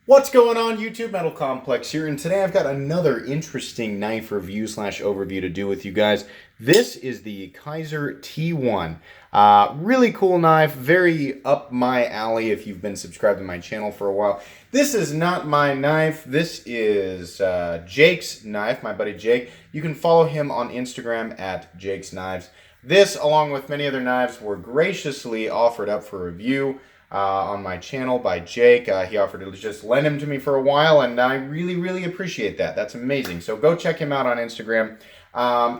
What's going on, YouTube? Metal Complex here, and today I've got another interesting knife review slash overview to do with you guys. This is the Kizer T1. Really cool knife, very up my alley if you've been subscribed to my channel for a while. This is not my knife. This is Jake's knife, my buddy Jake. You can follow him on Instagram at Jake's Knives. This, along with many other knives, were graciously offered up for review on my channel by Jake. He offered to just lend him to me for a while, and I really appreciate that. That's amazing. So go check him out on Instagram.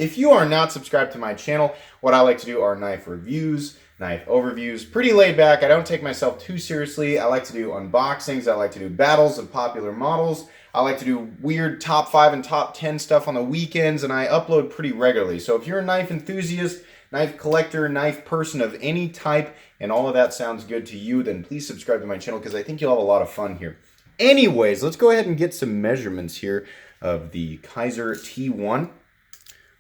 If you are not subscribed to my channel, what I like to do are knife reviews, knife overviews. Pretty laid back. I don't take myself too seriously. I like to do unboxings. I like to do battles of popular models. I like to do weird top 5 and top 10 stuff on the weekends, and I upload pretty regularly. So if you're a knife enthusiast, knife collector, knife person of any type, and all of that sounds good to you, then please subscribe to my channel because I think you'll have a lot of fun here. Anyways, let's go ahead and get some measurements here of the Kizer T1.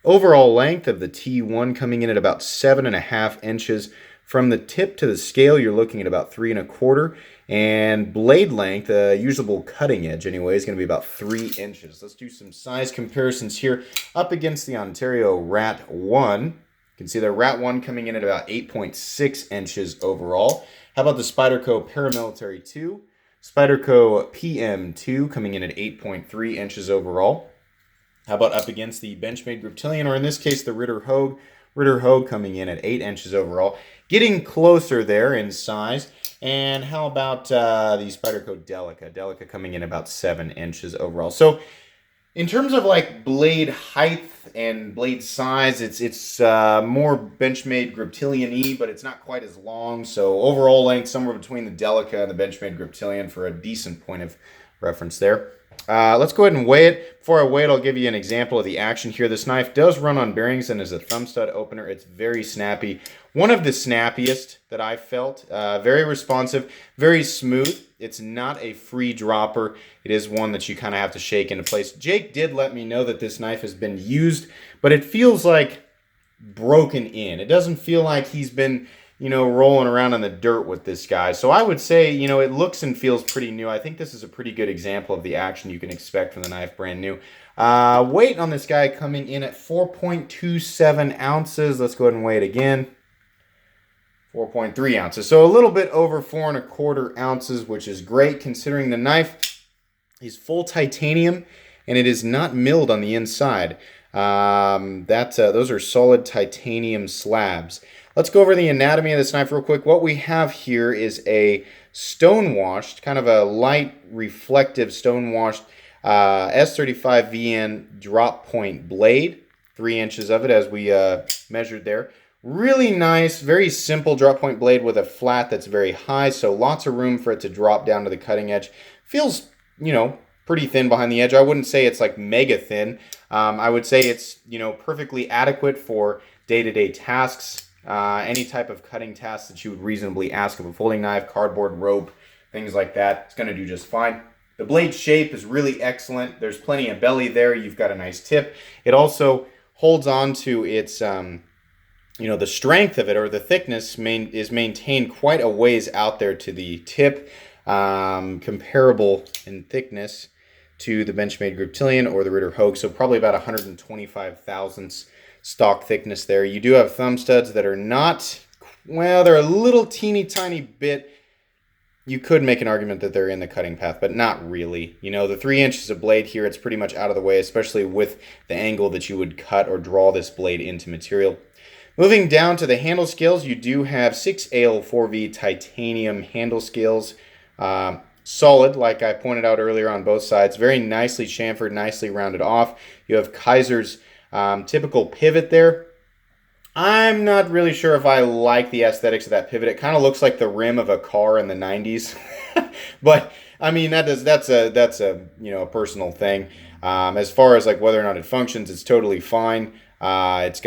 Overall length of the T1 coming in at about 7.5 inches. From the tip to the scale, you're looking at about 3.25. And blade length, usable cutting edge anyway, is going to be about 3 inches. Let's do some size comparisons here up against the Ontario Rat 1. You can see the Rat 1 coming in at about 8.6 inches overall. How about the Spyderco Paramilitary 2? Spyderco PM2 coming in at 8.3 inches overall. How about up against the Benchmade Griptilian, or in this case, the Ritter Hogue? Ritter Hogue coming in at 8 inches overall. Getting closer there in size. And how about the Spyderco Delica? Delica coming in about 7 inches overall. So in terms of like blade height and blade size, it's more Benchmade Griptilian-y, but it's not quite as long. So overall length somewhere between the Delica and the Benchmade Griptilian for a decent point of reference there. Let's go ahead and weigh it. Before I weigh it, I'll give you an example of the action here. This knife does run on bearings and is a thumb stud opener. It's very snappy. One of the snappiest that I've felt. Very responsive, very smooth. It's not a free dropper. It is one that you kind of have to shake into place. Jake did let me know that this knife has been used, but it feels like broken in. It doesn't feel like he's been, rolling around in the dirt with this guy. So I would say, it looks and feels pretty new. I think this is a pretty good example of the action you can expect from the knife brand new. Weight on this guy coming in at 4.27 ounces. Let's go ahead and weigh it again. 4.3 ounces. So a little bit over 4.25 ounces, which is great considering the knife is full titanium and it is not milled on the inside. Those are solid titanium slabs. Let's go over the anatomy of this knife real quick. What we have here is a stone-washed, kind of a light reflective stone-washed S35 VN drop point blade. 3 inches of it as we measured there. Really nice, very simple drop point blade with a flat that's very high, so lots of room for it to drop down to the cutting edge. Feels, pretty thin behind the edge. I wouldn't say it's like mega thin. I would say it's, perfectly adequate for day-to-day tasks. Any type of cutting tasks that you would reasonably ask of a folding knife, cardboard, rope, things like that. It's going to do just fine. The blade shape is really excellent. There's plenty of belly there. You've got a nice tip. It also holds on to its, the strength of it, or the thickness is maintained quite a ways out there to the tip, comparable in thickness to the Benchmade Griptilian or the Ritter Hogue. So probably about 125 thousandths stock thickness there. You do have thumb studs that are not, well, they're a little teeny tiny bit. You could make an argument that they're in the cutting path, but not really. The 3 inches of blade here, it's pretty much out of the way, especially with the angle that you would cut or draw this blade into material. Moving down to the handle scales, you do have 6AL4V titanium handle scales. Solid, like I pointed out earlier on both sides. Very nicely chamfered, nicely rounded off. You have Kizer's typical pivot there. I'm not really sure if I like the aesthetics of that pivot. It kind of looks like the rim of a car in the 90s. But I mean, that's a personal thing. As far as like whether or not it functions, it's totally fine. It's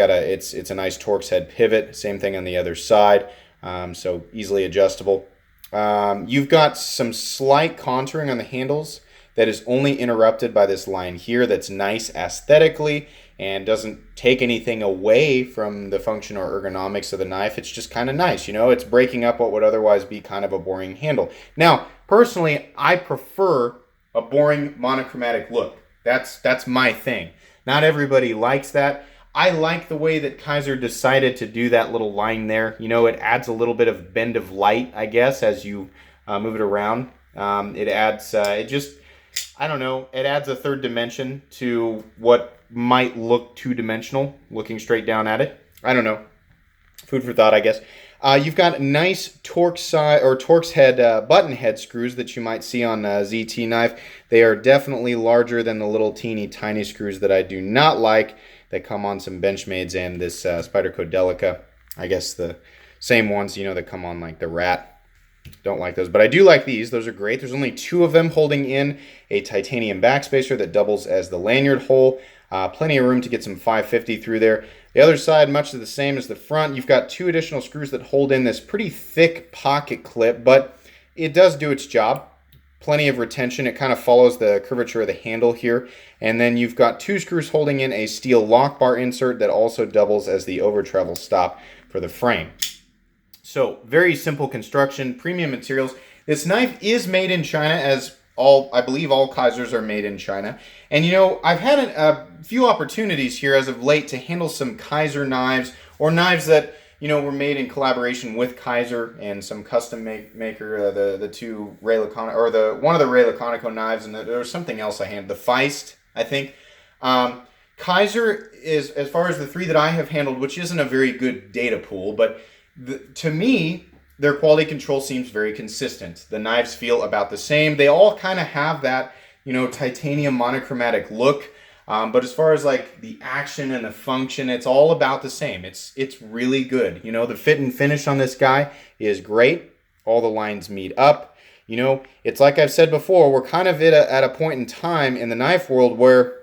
a nice Torx head pivot. Same thing on the other side. So easily adjustable. You've got some slight contouring on the handles that is only interrupted by this line here that's nice aesthetically and doesn't take anything away from the function or ergonomics of the knife. It's just kind of nice, you know, it's breaking up what would otherwise be kind of a boring handle. Now, personally, I prefer a boring monochromatic look. That's my thing. Not everybody likes that. I like the way that Kizer decided to do that little line there. You know, it adds a little bit of bend of light, I guess, as you move it around. It adds, I don't know, it adds a third dimension to what might look two-dimensional, looking straight down at it. I don't know. Food for thought, I guess. You've got nice Torx head button head screws that you might see on a ZT knife. They are definitely larger than the little teeny tiny screws that I do not like that come on some Benchmades and this Spyderco Delica. I guess the same ones, you know, that come on like the Rat. Don't like those, but I do like these. Those are great. There's only 2 of them holding in a titanium backspacer that doubles as the lanyard hole. Plenty of room to get some 550 through there. The other side, much the same as the front. You've got 2 additional screws that hold in this pretty thick pocket clip, but it does do its job. Plenty of retention. It kind of follows the curvature of the handle here. And then you've got 2 screws holding in a steel lock bar insert that also doubles as the over travel stop for the frame. So, very simple construction, premium materials. This knife is made in China, as I believe all Kizers are made in China. And you know, I've had a few opportunities here as of late to handle some Kizer knives, or knives that, you know, were made in collaboration with Kizer and some custom maker, the 2 Ray Laconico, or one of the Ray Laconico knives, and there was something else I handled, the Feist, I think. Kizer is, as far as the 3 that I have handled, which isn't a very good data pool, but to me, their quality control seems very consistent. The knives feel about the same. They all kind of have that, you know, titanium monochromatic look. But as far as like the action and the function, it's all about the same. It's really good. You know, the fit and finish on this guy is great. All the lines meet up. You know, it's like I've said before, we're kind of at a point in time in the knife world where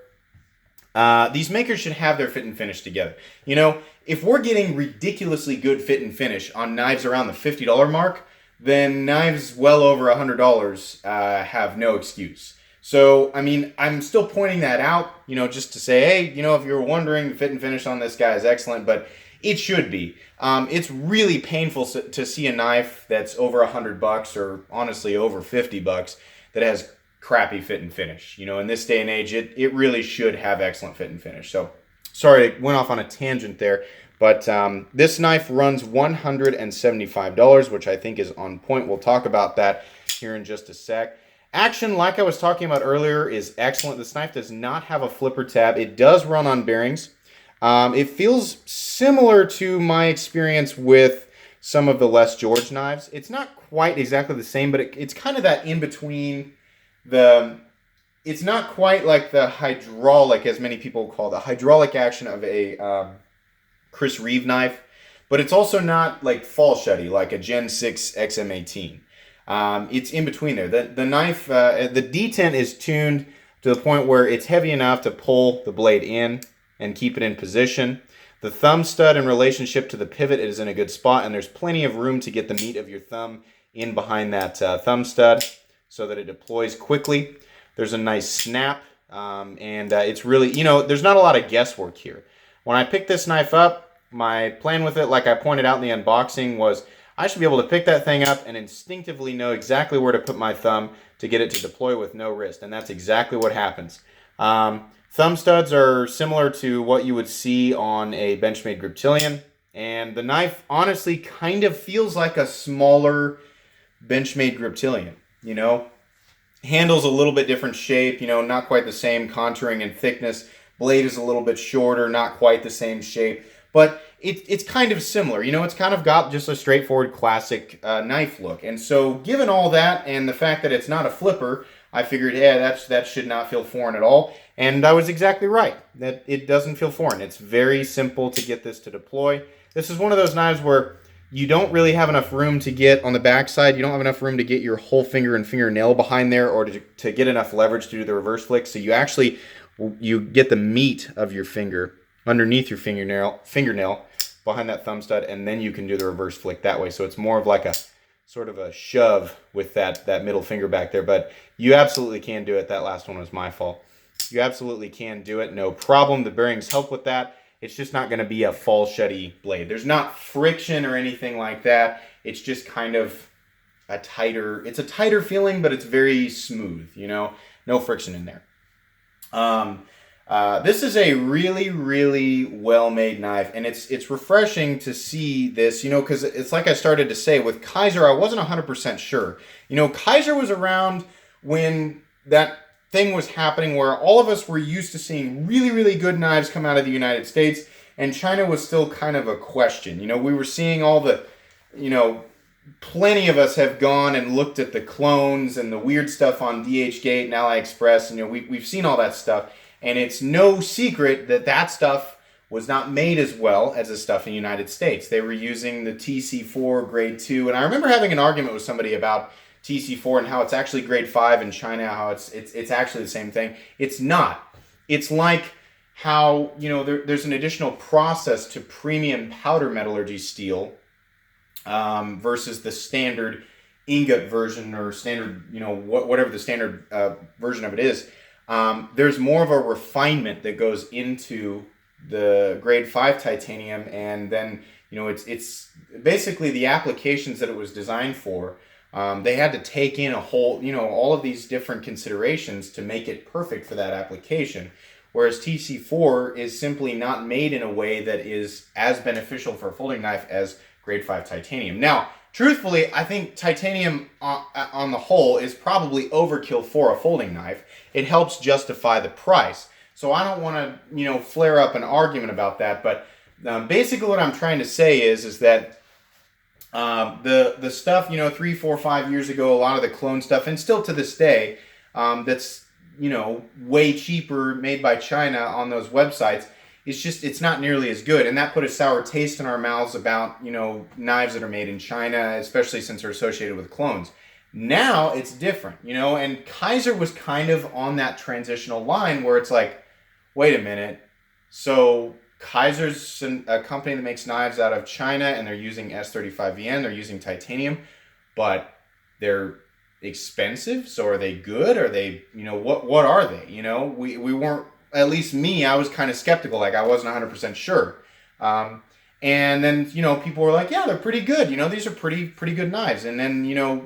these makers should have their fit and finish together. You know, if we're getting ridiculously good fit and finish on knives around the $50 mark, then knives well over $100 have no excuse. So, I mean, I'm still pointing that out, you know, just to say, hey, you know, if you're wondering, the fit and finish on this guy is excellent, but it should be. It's really painful to see a knife that's over $100 or honestly over $50 that has crappy fit and finish. You know, in this day and age, it really should have excellent fit and finish. So, sorry, I went off on a tangent there, but this knife runs $175, which I think is on point. We'll talk about that here in just a sec. Action, like I was talking about earlier, is excellent. This knife does not have a flipper tab. It does run on bearings. It feels similar to my experience with some of the Les George knives. It's not quite exactly the same, but it's kind of that in between. It's not quite like the hydraulic, as many people call the hydraulic action of a Chris Reeve knife, but it's also not like fall shutty like a Gen 6 XM18. It's in between there. The knife, the detent is tuned to the point where it's heavy enough to pull the blade in and keep it in position. The thumb stud in relationship to the pivot is in a good spot, and there's plenty of room to get the meat of your thumb in behind that thumb stud so that it deploys quickly. There's a nice snap, and it's really, you know, there's not a lot of guesswork here. When I picked this knife up, my plan with it, like I pointed out in the unboxing, was I should be able to pick that thing up and instinctively know exactly where to put my thumb to get it to deploy with no wrist, and that's exactly what happens. Thumb studs are similar to what you would see on a Benchmade Griptilian, and the knife honestly kind of feels like a smaller Benchmade Griptilian, you know? Handle's a little bit different shape, you know, not quite the same contouring and thickness. Blade is a little bit shorter, not quite the same shape, but it's kind of similar. You know, it's kind of got just a straightforward classic knife look. And so given all that and the fact that it's not a flipper, I figured, yeah, that should not feel foreign at all. And I was exactly right, that it doesn't feel foreign. It's very simple to get this to deploy. This is one of those knives where you don't really have enough room to get on the backside. You don't have enough room to get your whole finger and fingernail behind there, or to get enough leverage to do the reverse flick. So you get the meat of your finger underneath your fingernail behind that thumb stud, and then you can do the reverse flick that way. So it's more of like a sort of a shove with that middle finger back there, but you absolutely can do it. That last one was my fault. You absolutely can do it, no problem. The bearings help with that. It's just not going to be a fall shutty blade. There's not friction or anything like that. It's just kind of it's a tighter feeling, but it's very smooth, you know, no friction in there. This is a really, really well-made knife, and it's refreshing to see this, you know, because it's like I started to say, with Kizer, I wasn't 100% sure. You know, Kizer was around when that thing was happening where all of us were used to seeing really, really good knives come out of the United States, and China was still kind of a question. You know, we were seeing all the, you know, plenty of us have gone and looked at the clones and the weird stuff on DHgate and AliExpress, and, you know, we've seen all that stuff. And it's no secret that that stuff was not made as well as the stuff in the United States. They were using the TC4 grade 2. And I remember having an argument with somebody about TC4 and how it's actually grade 5 in China, how it's actually the same thing. It's not. It's like how, you know, there's an additional process to premium powder metallurgy steel versus the standard ingot version or standard, you know, whatever the standard version of it is. There's more of a refinement that goes into the grade 5 titanium, and then, you know, it's basically the applications that it was designed for. They had to take in a whole, you know, all of these different considerations to make it perfect for that application. Whereas TC4 is simply not made in a way that is as beneficial for a folding knife as grade 5 titanium. Now, truthfully, I think titanium on the whole is probably overkill for a folding knife. It helps justify the price. So I don't want to, you know, flare up an argument about that. But basically what I'm trying to say is that the stuff, you know, 3, 4, 5 years ago, a lot of the clone stuff, and still to this day, that's, you know, way cheaper, made by China on those websites, it's not nearly as good. And that put a sour taste in our mouths about, you know, knives that are made in China, especially since they're associated with clones. Now it's different, you know, and Kizer was kind of on that transitional line where it's like, wait a minute, so Kizer's a company that makes knives out of China, and they're using S35VN, they're using titanium, but they're expensive, so are they good? Are they, you know, what are they? You know, we weren't, at least me, I was kind of skeptical, like I wasn't 100% sure. And then, you know, people were like, yeah, they're pretty good. You know, these are pretty good knives. And then, you know,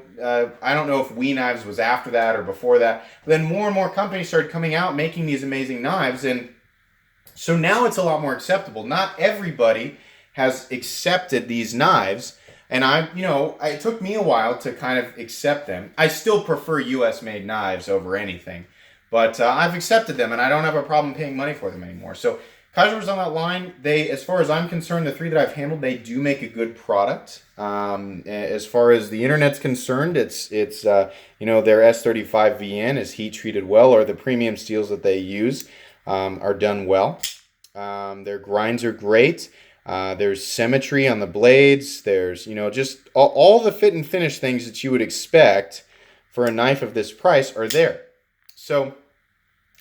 I don't know if We Knives was after that or before that. But then more and more companies started coming out making these amazing knives. And so now it's a lot more acceptable. Not everybody has accepted these knives. And it took me a while to kind of accept them. I still prefer US made knives over anything. But I've accepted them, and I don't have a problem paying money for them anymore. So Kizer was on that line. They, as far as I'm concerned, the 3 that I've handled, they do make a good product. As far as the internet's concerned, it's you know, their S35VN is heat treated well, or the premium steels that they use are done well. Their grinds are great. There's symmetry on the blades. There's, you know, just all the fit and finish things that you would expect for a knife of this price are there. So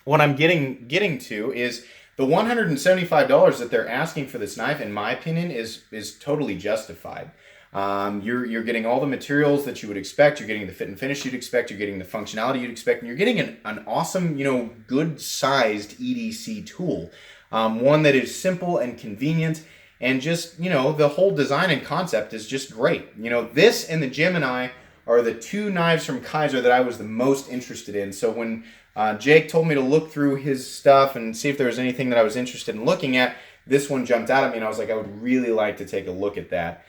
what I'm getting to is the $175 that they're asking for this knife, in my opinion, is totally justified. You're getting all the materials that you would expect. You're getting the fit and finish you'd expect. You're getting the functionality you'd expect. And you're getting an awesome, you know, good-sized EDC tool. One that is simple and convenient. And just, you know, the whole design and concept is just great. You know, this and the Gemini are the 2 knives from Kizer that I was the most interested in. So when Jake told me to look through his stuff and see if there was anything that I was interested in looking at, this one jumped out at me, and I was like, I would really like to take a look at that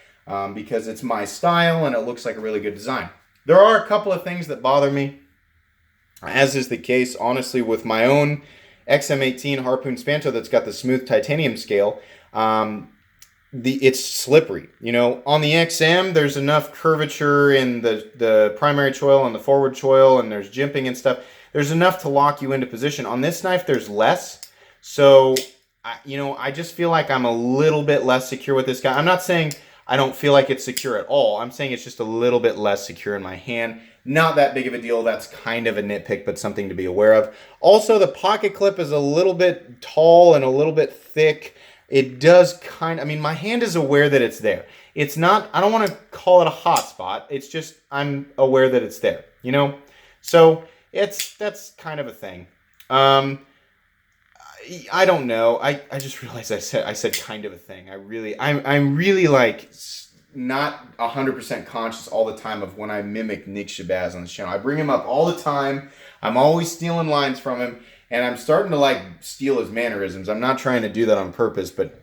because it's my style and it looks like a really good design. There are a couple of things that bother me, as is the case, honestly, with my own XM18 Harpoon Spanto that's got the smooth titanium scale. It's slippery. You know, on the XM, there's enough curvature in the primary choil and the forward choil, and there's jimping and stuff. There's enough to lock you into position. On this knife, there's less. So, I just feel like I'm a little bit less secure with this guy. I'm not saying I don't feel like it's secure at all. I'm saying it's just a little bit less secure in my hand. Not that big of a deal. That's kind of a nitpick, but something to be aware of. Also, the pocket clip is a little bit tall and a little bit thick. It does my hand is aware that it's there. It's not, I don't want to call it a hot spot. It's just, I'm aware that it's there, you know? So that's kind of a thing. I don't know. I just realized I said kind of a thing. I'm really like not 100% conscious all the time of when I mimic Nick Shabazz on this channel. I bring him up all the time. I'm always stealing lines from him, and I'm starting to like steal his mannerisms. I'm not trying to do that on purpose, but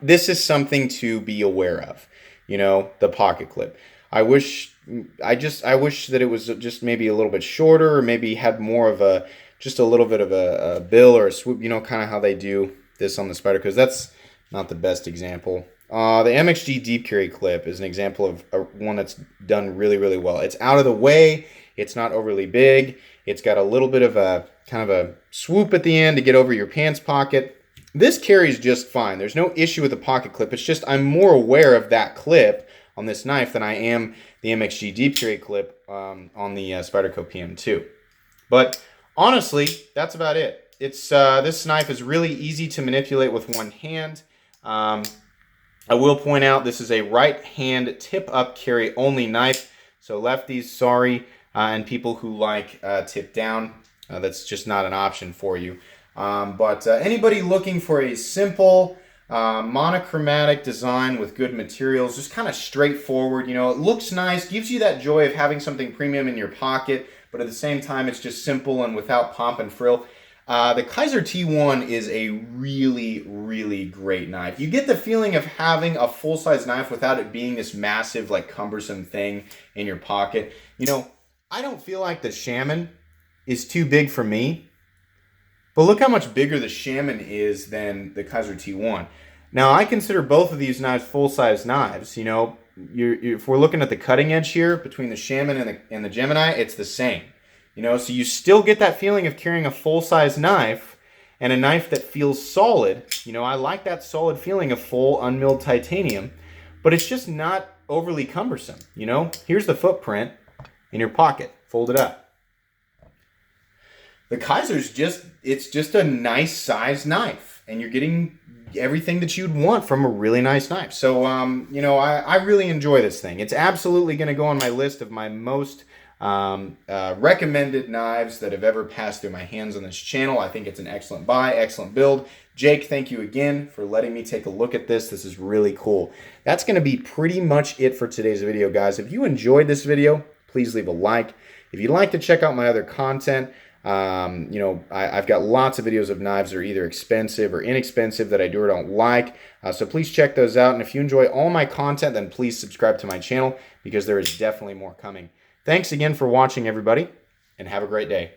this is something to be aware of. You know, the pocket clip. I wish that it was just maybe a little bit shorter, or maybe had more of a, just a little bit of a bill or a swoop, you know, kind of how they do this on the Spider, because that's not the best example. The MXG deep carry clip is an example of one that's done really, really well. It's out of the way. It's not overly big. It's got a little bit of a kind of a swoop at the end to get over your pants pocket. This carries just fine. There's no issue with the pocket clip. It's just I'm more aware of that clip on this knife than I am the MXG deep carry clip on the Spyderco PM2. But honestly, that's about it. It's this knife is really easy to manipulate with one hand. I will point out this is a right hand tip up carry only knife. So lefties, sorry, and people who like tip down, that's just not an option for you. But anybody looking for a simple monochromatic design with good materials, just kind of straightforward, you know, it looks nice, gives you that joy of having something premium in your pocket, but at the same time it's just simple and without pomp and frill. The Kizer T1 is a really, really great knife. You get the feeling of having a full-size knife without it being this massive, like, cumbersome thing in your pocket. You know, I don't feel like the Shaman is too big for me, but look how much bigger the Shaman is than the Kizer T1. Now, I consider both of these knives full-size knives. You know, if we're looking at the cutting edge here between the Shaman and the Gemini, it's the same. You know, so you still get that feeling of carrying a full-size knife and a knife that feels solid. You know, I like that solid feeling of full unmilled titanium, but it's just not overly cumbersome. You know, here's the footprint in your pocket, fold it up. The Kizer's it's just a nice size knife, and you're getting everything that you'd want from a really nice knife. So, you know, I really enjoy this thing. It's absolutely going to go on my list of my most recommended knives that have ever passed through my hands on this channel. I think it's an excellent buy, excellent build. Jake, thank you again for letting me take a look at this. This is really cool. That's going to be pretty much it for today's video, guys. If you enjoyed this video, please leave a like. If you'd like to check out my other content, you know, I've got lots of videos of knives that are either expensive or inexpensive that I do or don't like. So please check those out. And if you enjoy all my content, then please subscribe to my channel because there is definitely more coming. Thanks again for watching, everybody, and have a great day.